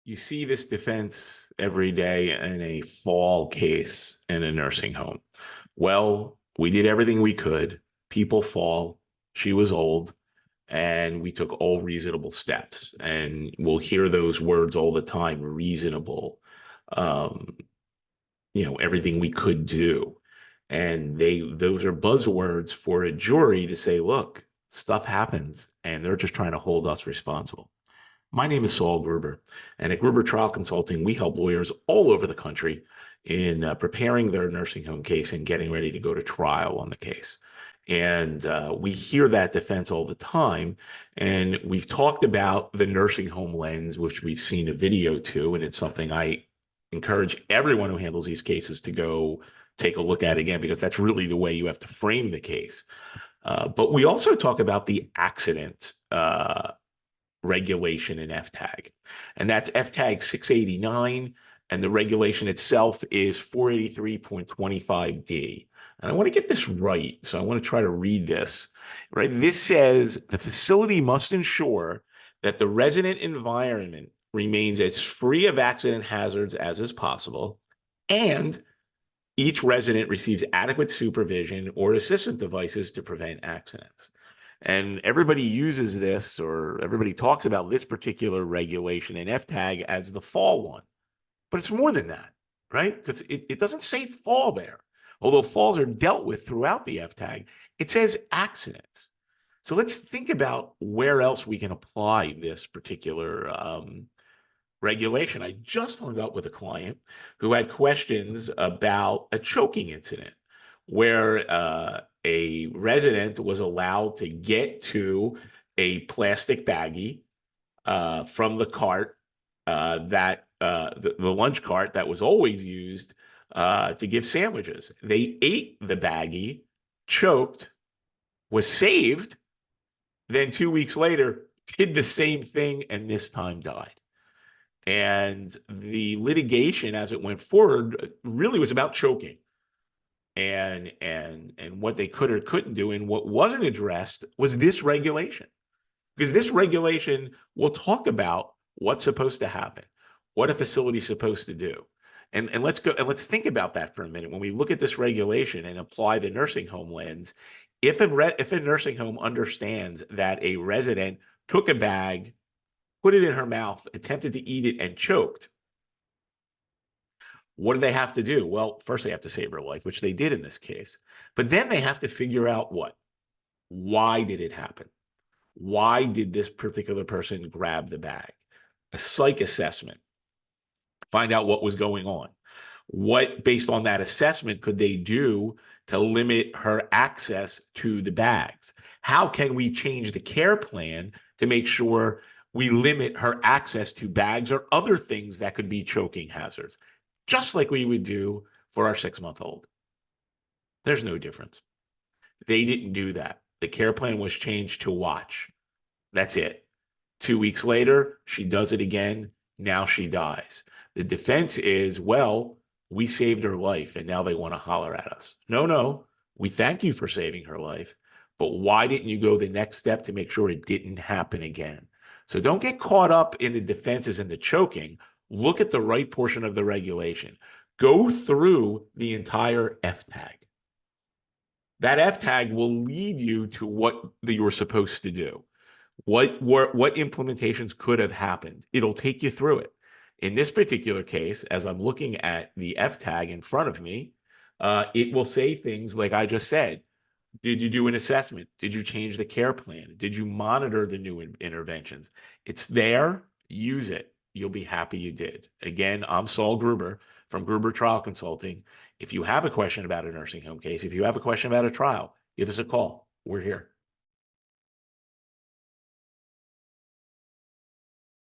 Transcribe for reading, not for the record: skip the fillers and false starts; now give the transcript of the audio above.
You see this defense every day in a fall case in a nursing home. Well, we did everything we could. People fall. She was old, and we took all reasonable steps. And we'll hear those words all the time, reasonable. Um, everything we could do. And those are buzzwords for a jury to say, look, stuff happens, and they're just trying to hold us responsible. My name is Saul Gruber, and at Gruber Trial Consulting, we help lawyers all over the country in preparing their nursing home case and getting ready to go to trial on the case. And we hear that defense all the time. And we've talked about the nursing home lens, which we've seen a video to, and it's something I encourage everyone who handles these cases to go take a look at again, because that's really the way you have to frame the case. But we also talk about the accident regulation in FTAG, and that's FTAG 689, and the regulation itself is 483.25D. And I want to get this right, so I want to try to read this, right? This says the facility must ensure that the resident environment remains as free of accident hazards as is possible, and each resident receives adequate supervision or assistance devices to prevent accidents. And everybody uses this, or everybody talks about this particular regulation in FTAG as the fall one. But it's more than that, right? Because it doesn't say fall there. Although falls are dealt with throughout the FTAG, it says accidents. So let's think about where else we can apply this particular regulation. I just hung up with a client who had questions about a choking incident where a resident was allowed to get to a plastic baggie from the cart the lunch cart that was always used to give sandwiches. They ate the baggie, choked, was saved, then 2 weeks later did the same thing and this time died. And the litigation as it went forward really was about choking and what they could or couldn't do. And what wasn't addressed was this regulation, because this regulation will talk about what's supposed to happen, what a facility is supposed to do. And let's think about that for a minute. When we look at this regulation and apply the nursing home lens, if a nursing home understands that a resident took a bag, put it in her mouth, attempted to eat it, and choked, what do they have to do? Well, first they have to save her life, which they did in this case. But then they have to figure out why did it happen? Why did this particular person grab the bag? A psych assessment. Find out what was going on. What, based on that assessment, could they do to limit her access to the bags? How can we change the care plan to make sure we limit her access to bags or other things that could be choking hazards, just like we would do for our 6-month-old? There's no difference. They didn't do that. The care plan was changed to watch. That's it. 2 weeks later, she does it again. Now she dies. The defense is, well, we saved her life, and now they want to holler at us. No, we thank you for saving her life, but why didn't you go the next step to make sure it didn't happen again? So don't get caught up in the defenses and the choking. Look at the right portion of the regulation. Go through the entire FTAG. That FTAG will lead you to what you're supposed to do. What implementations could have happened. It'll take you through it. In this particular case, as I'm looking at the FTAG in front of me, it will say things like I just said. Did you do an assessment? Did you change the care plan? Did you monitor the new interventions? It's there. Use it. You'll be happy you did. Again, I'm Saul Gruber from Gruber Trial Consulting. If you have a question about a nursing home case, if you have a question about a trial, give us a call. We're here.